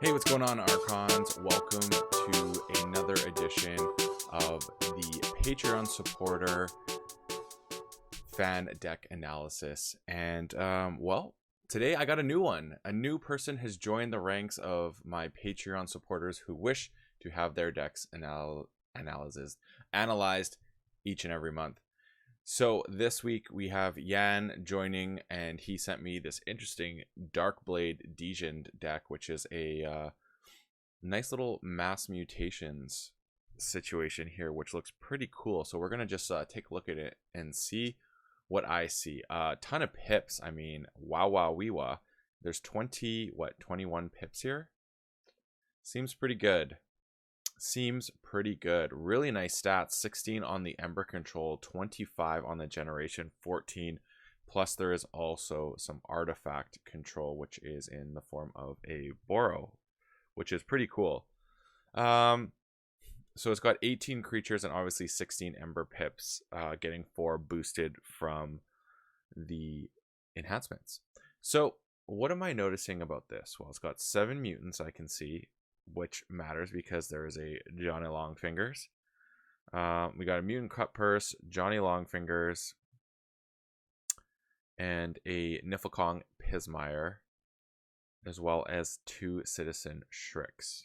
Hey, what's going on, Archons? Welcome to another edition of the Patreon supporter fan deck analysis. And, well, today I got a new one. A new person has joined the ranks of my Patreon supporters who wish to have their decks analyzed each and every month. So this week we have Yan joining, and he sent me this interesting Darkblade Dejin deck, which is a nice little mass mutations situation here, which looks pretty cool. So we're gonna just take a look at it and see what I see. A ton of pips. I mean, wow, wee wah. There's 21 pips here. Seems pretty good. Really nice stats. 16 on the Ember control, 25 on the generation, 14 plus there is also some artifact control, which is in the form of a Boro, which is pretty cool. So it's got 18 creatures and obviously 16 Ember pips, getting 4 boosted from the enhancements. So what am I noticing about this? Well, it's got 7 mutants I can see, which matters because there is a Johnny Longfingers. We got a Mutant Cut Purse, Johnny Longfingers, and a Niflkong Pismire, as well as 2 Citizen Shricks.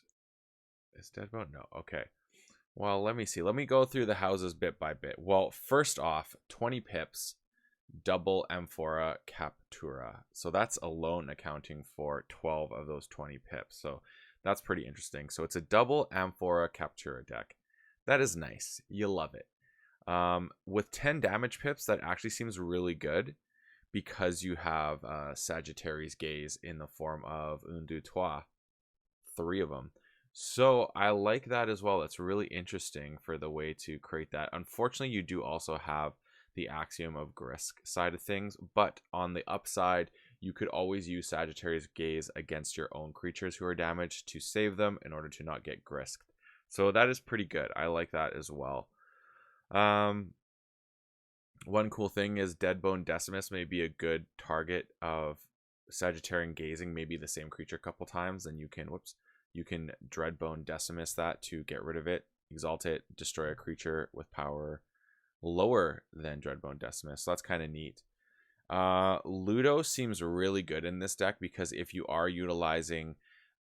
Is Deadbone? No. Okay. Well, let me see. Let me go through the houses bit by bit. Well, first off, 20 pips, double Amphora Captura. So that's alone accounting for 12 of those 20 pips. So that's pretty interesting. So it's a double Amphora Captura deck. That is nice. You love it. With 10 damage pips, that actually seems really good because you have Sagittarius Gaze in the form of Un, Deux, Trois. 3 of them. So I like that as well. It's really interesting for the way to create that. Unfortunately, you do also have the Axiom of Grisk side of things, but on the upside, you could always use Sagittarius Gaze against your own creatures who are damaged to save them in order to not get Grisked. So that is pretty good. I like that as well. One cool thing is Deadbone Decimus may be a good target of Sagittarian Gazing, maybe the same creature a couple times, then you can Dreadbone Decimus that to get rid of it, exalt it, destroy a creature with power lower than Dreadbone Decimus. So that's kind of neat. Ludo seems really good in this deck because if you are utilizing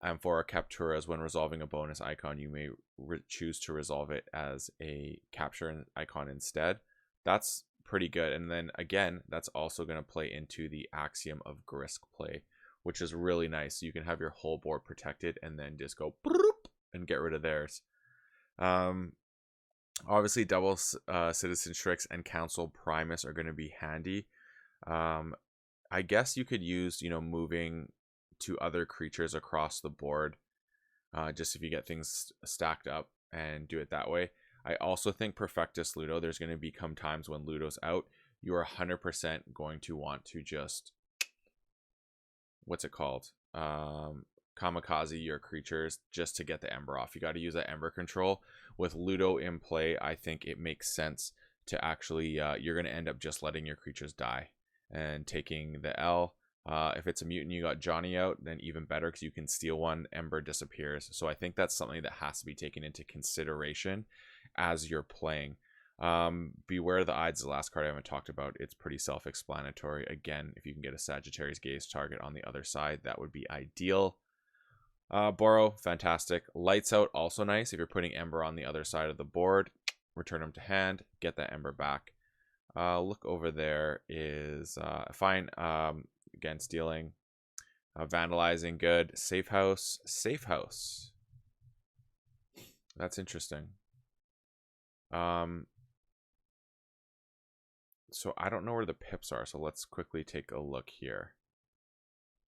Amphora Capturas when resolving a bonus icon, you may choose to resolve it as a capture icon instead. That's pretty good. And then again, that's also going to play into the Axiom of Grisk play, which is really nice. So you can have your whole board protected and then just go and get rid of theirs. Obviously, double Citizen Shricks and Council Primus are going to be handy. I guess you could use, moving to other creatures across the board, just if you get things stacked up and do it that way. I also think Perfectus Ludo, there's going to become times when Ludo's out, you are 100% going to want to just, what's it called? Kamikaze your creatures just to get the Ember off. You got to use that Ember control. With Ludo in play, I think it makes sense to actually, you're going to end up just letting your creatures die and taking the L. If it's a mutant, you got Johnny out, then even better because you can steal one, Ember disappears. So I think that's something that has to be taken into consideration as you're playing. Beware the Ides, the last card I haven't talked about. It's pretty self-explanatory. Again, if you can get a Sagittarius Gaze target on the other side, that would be ideal. Boro, fantastic. Lights Out, also nice. If you're putting Ember on the other side of the board, return them to hand, get that Ember back. Look over there is fine. Again, stealing. Vandalizing, good. Safe House. That's interesting. So I don't know where the pips are, so let's quickly take a look here.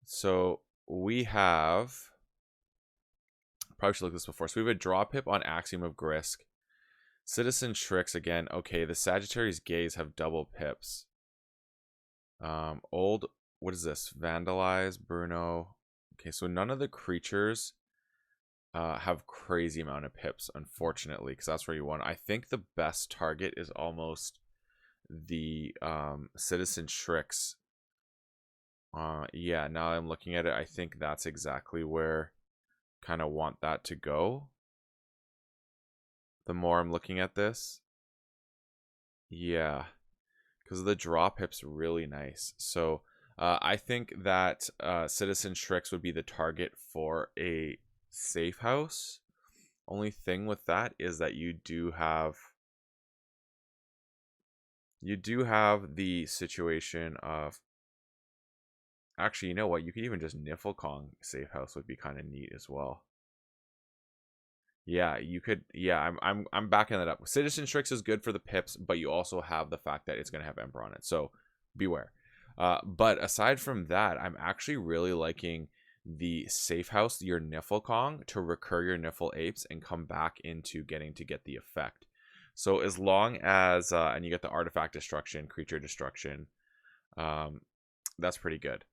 So we have, probably should look this before. So we have a draw pip on Axiom of Grisk. Citizen Shricks again. Okay, the Sagittarius Gaze have double pips. What is this? Vandalize, Bruno. Okay, so none of the creatures have crazy amount of pips, unfortunately, because that's where you want. I think the best target is almost the Citizen Shricks. Yeah, now I'm looking at it, I think that's exactly where kind of want that to go. The more I'm looking at this. Yeah. Because the drop hip's really nice. So I think that Citizen Shrix would be the target for a safe house. Only thing with that is that you do have the situation of, actually, you know what, you could even just Niflkong safe house would be kind of neat as well. Yeah, you could. Yeah, I'm backing that up. Citizen Shrix is good for the pips, but you also have the fact that it's going to have Ember on it, so beware. But aside from that, I'm actually really liking the safe house, your Niflkong, to recur your Niffle Apes and come back into getting to get the effect. So as long as and you get the artifact destruction, creature destruction, that's pretty good.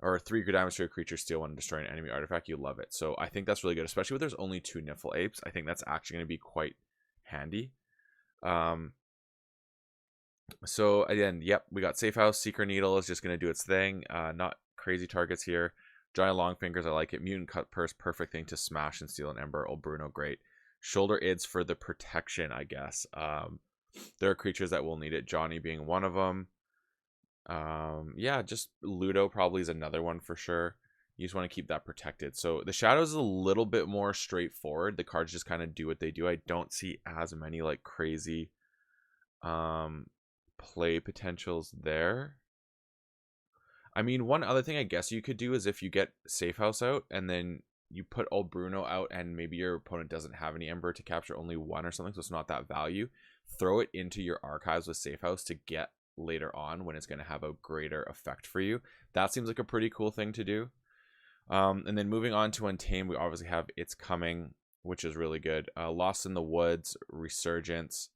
Or 3 damage to a creature, steal 1, and destroy an enemy artifact. You love it. So I think that's really good, especially when there's only 2 Niffle Apes. I think that's actually going to be quite handy. So again, yep, we got Safe House. Seeker Needle is just going to do its thing. Not crazy targets here. Giant Long Fingers, I like it. Mutant Cut Purse, perfect thing to smash and steal an Ember. Old Bruno, great. Shoulder Ids for the protection, I guess. There are creatures that will need it. Johnny being one of them. Yeah, just Ludo probably is another one for sure. You just want to keep that protected. So the Shadows is a little bit more straightforward. The cards just kind of do what they do. I don't see as many like crazy play potentials there. I mean, one other thing I guess you could do is if you get Safe House out and then you put Old Bruno out and maybe your opponent doesn't have any Ember to capture, only 1 or something, so it's not that value, throw it into your archives with Safe House to get later on when it's going to have a greater effect for you. That seems like a pretty cool thing to do. And then moving on to Untamed, we obviously have It's Coming, which is really good. Lost in the Woods, Resurgence.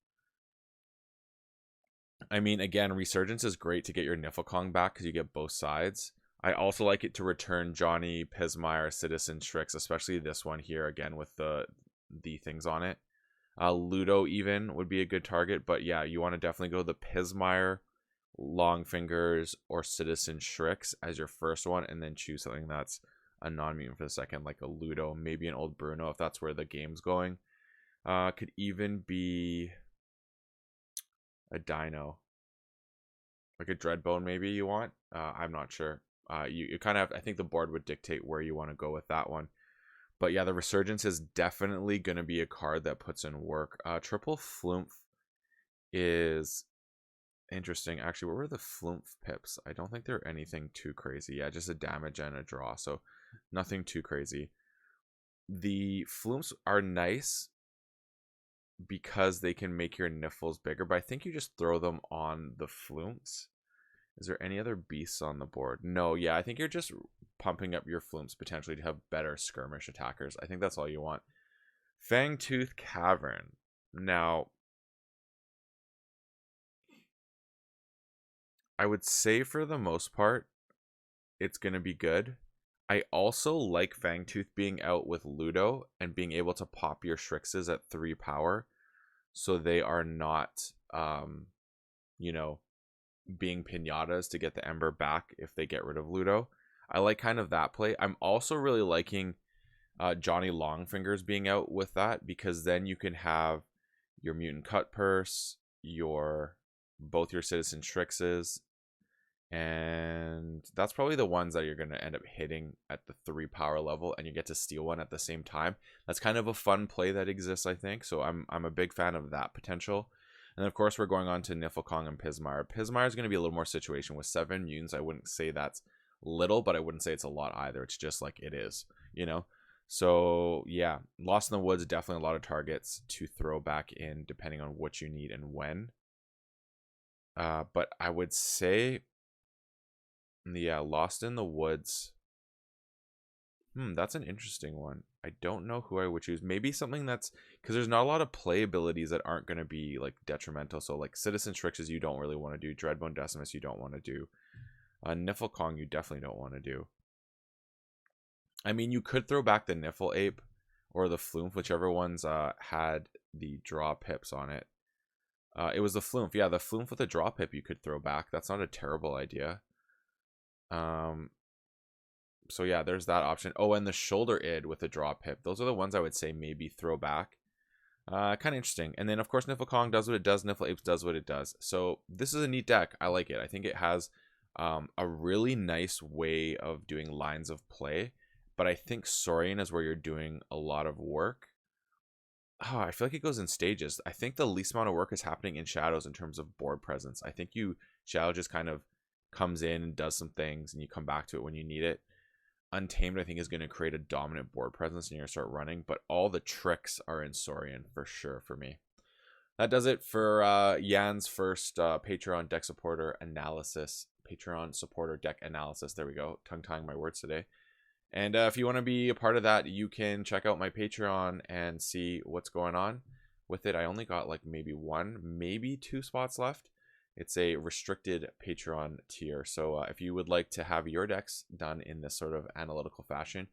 I mean, again, Resurgence is great to get your Niflkong back because you get both sides. I also like it to return Johnny, Pismire, Citizen Shrix, especially this one here, again, with the things on it. Ludo even would be a good target, but yeah, you want to definitely go the Pismire, Long Fingers, or Citizen Shrix as your first one, and then choose something that's a non-mutant for the second, like a Ludo, maybe an Old Bruno, if that's where the game's going. Could even be a Dino, like a Dreadbone maybe you want. I'm not sure. You kind of have, I think the board would dictate where you want to go with that one. But yeah, the Resurgence is definitely going to be a card that puts in work. Triple Flumph is interesting. Actually, what were the Flumph pips? I don't think they're anything too crazy. Yeah, just a damage and a draw, so nothing too crazy. The Flumps are nice because they can make your Niffles bigger, but I think you just throw them on the Flumps. Is there any other beasts on the board? No, yeah, I think you're just pumping up your Flumps potentially to have better skirmish attackers. I think that's all you want. Fangtooth Cavern. Now, I would say for the most part, it's going to be good. I also like Fangtooth being out with Ludo and being able to pop your Shrixes at 3 power. So they are not, you know, being pinatas to get the Ember back if they get rid of Ludo. I like kind of that play. I'm also really liking Johnny Longfingers being out with that, because then you can have your Mutant Cut Purse, both your Citizen Shrixes, and that's probably the ones that you're going to end up hitting at the 3 power level, and you get to steal one at the same time. That's kind of a fun play that exists, I think, so I'm a big fan of that potential. And of course, we're going on to Niflkong and Pismire. Pismire is going to be a little more situation with 7 mutants. I wouldn't say that's little, but I wouldn't say it's a lot either. It's just like it is, you know? So yeah, Lost in the Woods, definitely a lot of targets to throw back in depending on what you need and when. But I would say, yeah, Lost in the Woods. That's an interesting one. I don't know who I would choose. Maybe something that's, because there's not a lot of play abilities that aren't going to be like detrimental. So like Citizen Shrixes you don't really want to do. Dreadbone Decimus you don't want to do. Niflkong you definitely don't want to do. I mean, you could throw back the Niffle Ape or the Flumph, whichever ones had the draw pips on it. It was the Flumph. Yeah, the Flumph with the draw pip you could throw back. That's not a terrible idea. So yeah, there's that option. Oh, and the shoulder id with the draw pip. Those are the ones I would say maybe throw back. Kind of interesting. And then of course Niffle Kong does what it does. Niffle Apes does what it does. So this is a neat deck. I like it. I think it has a really nice way of doing lines of play. But I think Saurian is where you're doing a lot of work. Oh, I feel like it goes in stages. I think the least amount of work is happening in Shadows in terms of board presence. I think Shadow just kind of comes in and does some things, and you come back to it when you need it. Untamed, I think, is going to create a dominant board presence, and you're going to start running. But all the tricks are in Saurian for sure for me. That does it for Yan's first Patreon deck supporter analysis. Patreon supporter deck analysis. There we go. Tongue-tying my words today. And if you want to be a part of that, you can check out my Patreon and see what's going on with it. I only got like maybe 1, maybe 2 spots left. It's a restricted Patreon tier. So if you would like to have your decks done in this sort of analytical fashion,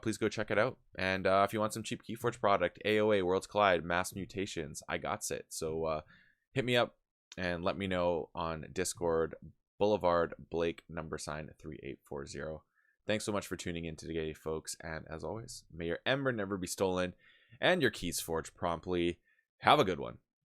please go check it out. And if you want some cheap KeyForge product, AOA, Worlds Collide, Mass Mutations, I got it. So hit me up and let me know on Discord, Boulevard Blake #3840. Thanks so much for tuning in today, folks. And as always, may your ember never be stolen and your keys forged promptly. Have a good one.